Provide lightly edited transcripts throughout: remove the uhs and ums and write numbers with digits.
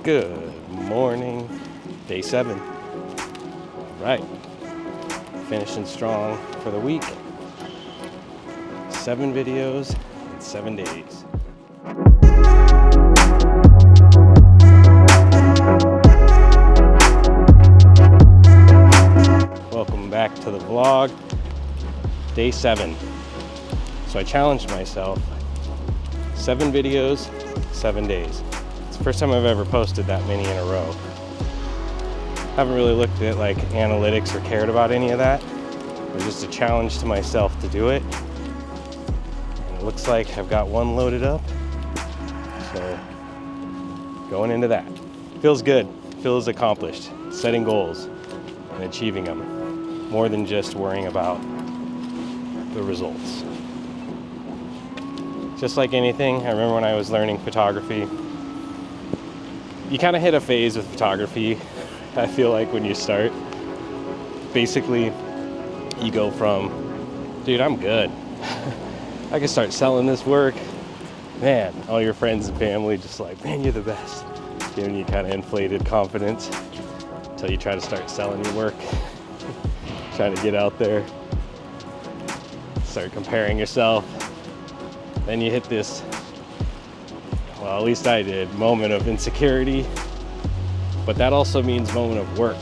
Good morning, day 7. Right, finishing strong for the week. 7 videos in 7 days. Welcome back to the vlog. Day 7. So I challenged myself. 7 videos, 7 days. It's the first time I've ever posted that many in a row. Haven't really looked at like analytics or cared about any of that. It was just a challenge to myself to do it. And it looks like I've got one loaded up. So going into that. Feels good, feels accomplished. Setting goals and achieving them. More than just worrying about the results. Just like anything, I remember when I was learning photography, you kind of hit a phase with photography, I feel like, when you start. Basically, you go from, dude, I'm good. I can start selling this work. Man, all your friends and family just like, man, you're the best. Giving you kind of inflated confidence until you try to start selling your work. Trying to get out there. Start comparing yourself. Then you hit this, well, at least I did, moment of insecurity. But that also means moment of work,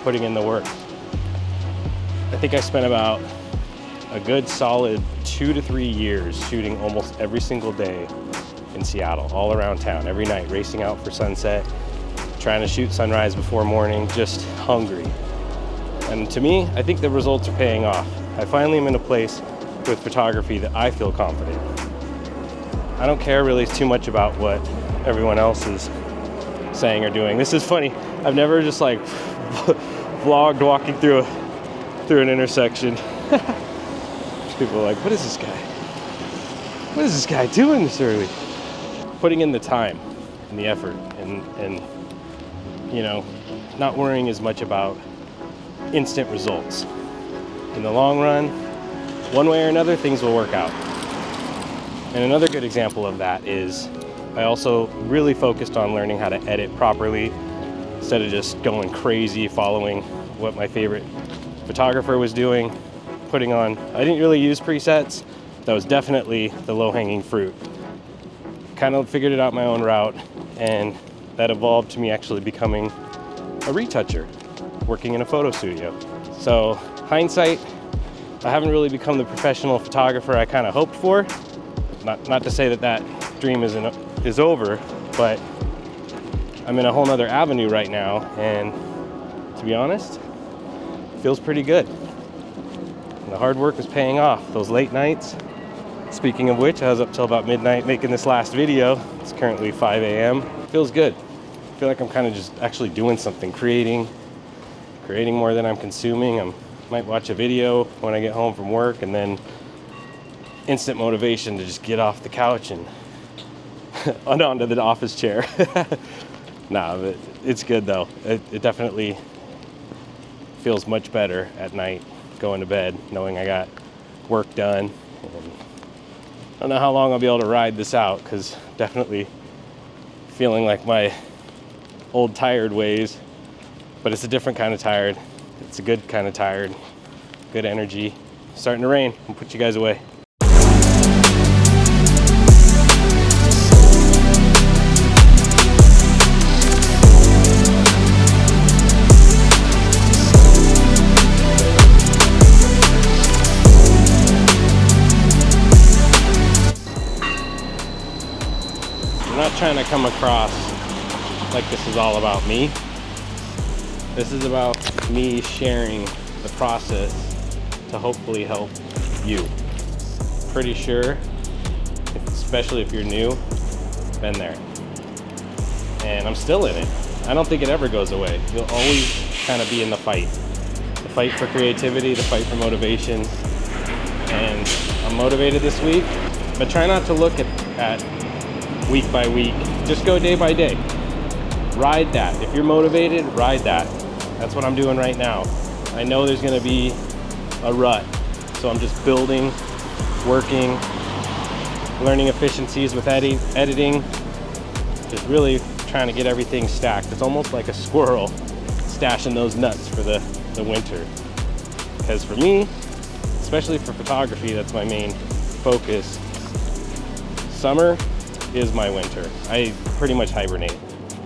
putting in the work. I think I spent about a good solid 2 to 3 years shooting almost every single day in Seattle, all around town, every night, racing out for sunset, trying to shoot sunrise before morning, just hungry. And to me, I think the results are paying off. I finally am in a place with photography that I feel confident. I don't care really too much about what everyone else is saying or doing. This is funny. I've never just like vlogged walking through an intersection. People are like, what is this guy? What is this guy doing this early? Putting in the time and the effort and you know, not worrying as much about instant results. In the long run, one way or another, things will work out. And another good example of that is I also really focused on learning how to edit properly instead of just going crazy following what my favorite photographer was doing, putting on. I didn't really use presets. That was definitely the low-hanging fruit. Kind of figured it out my own route, and that evolved to me actually becoming a retoucher, working in a photo studio. So hindsight, I haven't really become the professional photographer I kind of hoped for. Not to say that dream is over, but I'm in a whole nother avenue right now, and to be honest, it feels pretty good. And the hard work is paying off. Those late nights. Speaking of which, I was up till about midnight making this last video. It's currently 5 a.m. Feels good. I feel like I'm kind of just actually doing something, creating more than I'm consuming. I might watch a video when I get home from work, and then instant motivation to just get off the couch and onto the office chair. Nah, but it's good though. It definitely feels much better at night going to bed knowing I got work done. And I don't know how long I'll be able to ride this out, because definitely feeling like my old tired ways, but it's a different kind of tired. It's a good kind of tired, good energy. Starting to rain. I'll put you guys away. I'm not trying to come across like this is all about me. This is about me sharing the process to hopefully help you. Pretty sure, especially if you're new, been there. And I'm still in it. I don't think it ever goes away. You'll always kind of be in the fight. The fight for creativity, the fight for motivation. And I'm motivated this week, but try not to look at week by week. Just go day by day. Ride that. If you're motivated, ride that. That's what I'm doing right now. I know there's gonna be a rut, so I'm just building, working, learning efficiencies with editing, just really trying to get everything stacked. It's almost like a squirrel stashing those nuts for the winter. Because for me, especially for photography, that's my main focus. Summer is my winter. I pretty much hibernate.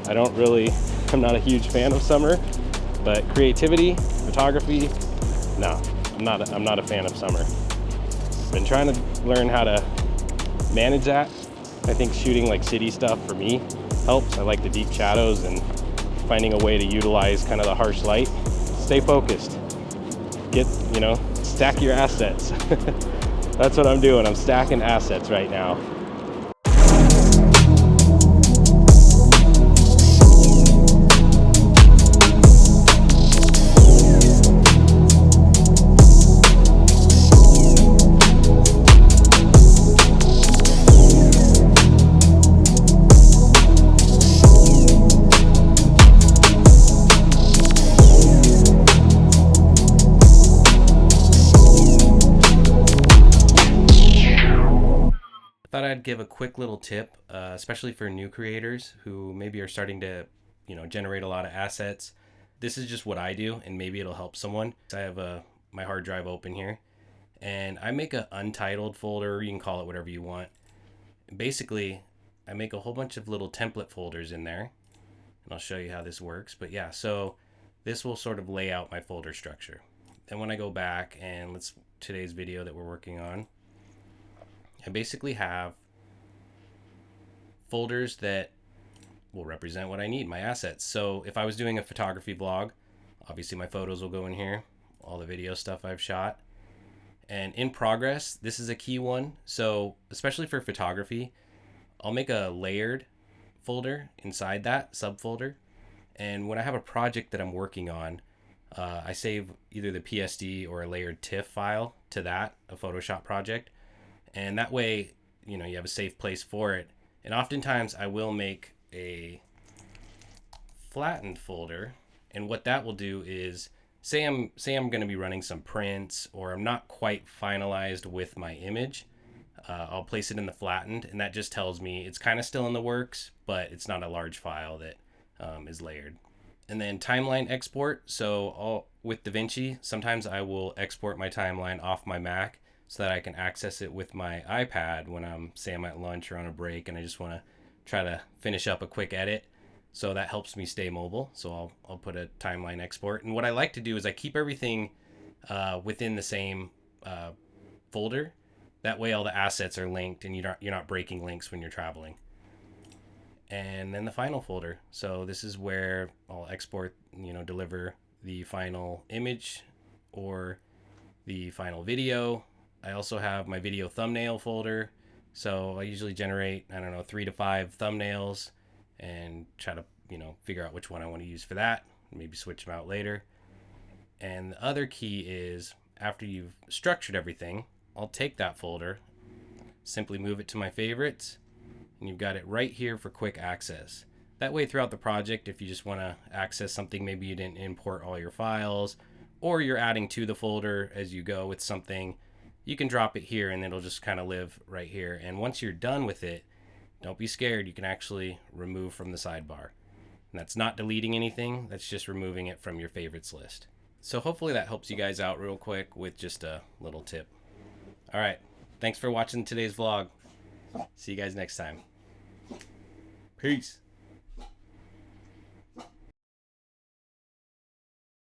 I'm not a huge fan of summer, but creativity, photography, no, I'm not a fan of summer. Been trying to learn how to manage that. I think shooting like city stuff for me helps. I like the deep shadows and finding a way to utilize kind of the harsh light. Stay focused. Stack your assets. That's what I'm doing. I'm stacking assets right now. Thought I'd give a quick little tip, especially for new creators who maybe are starting to, generate a lot of assets. This is just what I do, and maybe it'll help someone. I have my hard drive open here, and I make an untitled folder. You can call it whatever you want. Basically, I make a whole bunch of little template folders in there, and I'll show you how this works. But yeah, so this will sort of lay out my folder structure. And when I go back and today's video that we're working on, I basically have folders that will represent what I need, my assets. So if I was doing a photography vlog, obviously my photos will go in here, all the video stuff I've shot. And in progress, this is a key one. So especially for photography, I'll make a layered folder inside that subfolder. And when I have a project that I'm working on, I save either the PSD or a layered TIFF file to that, a Photoshop project. And that way, you have a safe place for it. And oftentimes I will make a flattened folder. And what that will do is, say I'm going to be running some prints, or I'm not quite finalized with my image. I'll place it in the flattened, and that just tells me it's kind of still in the works, but it's not a large file that is layered. And then timeline export. So with DaVinci, sometimes I will export my timeline off my Mac, so that I can access it with my iPad when I'm at lunch or on a break and I just want to try to finish up a quick edit. So that helps me stay mobile. So I'll put a timeline export. And what I like to do is I keep everything within the same folder. That way all the assets are linked and you're not breaking links when you're traveling. And then the final folder. So this is where I'll export, deliver the final image or the final video. I also have my video thumbnail folder. So I usually generate, 3 to 5 thumbnails and try to, figure out which one I want to use for that. Maybe switch them out later. And the other key is, after you've structured everything, I'll take that folder, simply move it to my favorites, and you've got it right here for quick access. That way throughout the project, if you just want to access something, maybe you didn't import all your files, or you're adding to the folder as you go with something, you can drop it here and it'll just kind of live right here. And once you're done with it, don't be scared. You can actually remove from the sidebar. And that's not deleting anything. That's just removing it from your favorites list. So hopefully that helps you guys out real quick with just a little tip. All right. Thanks for watching today's vlog. See you guys next time. Peace.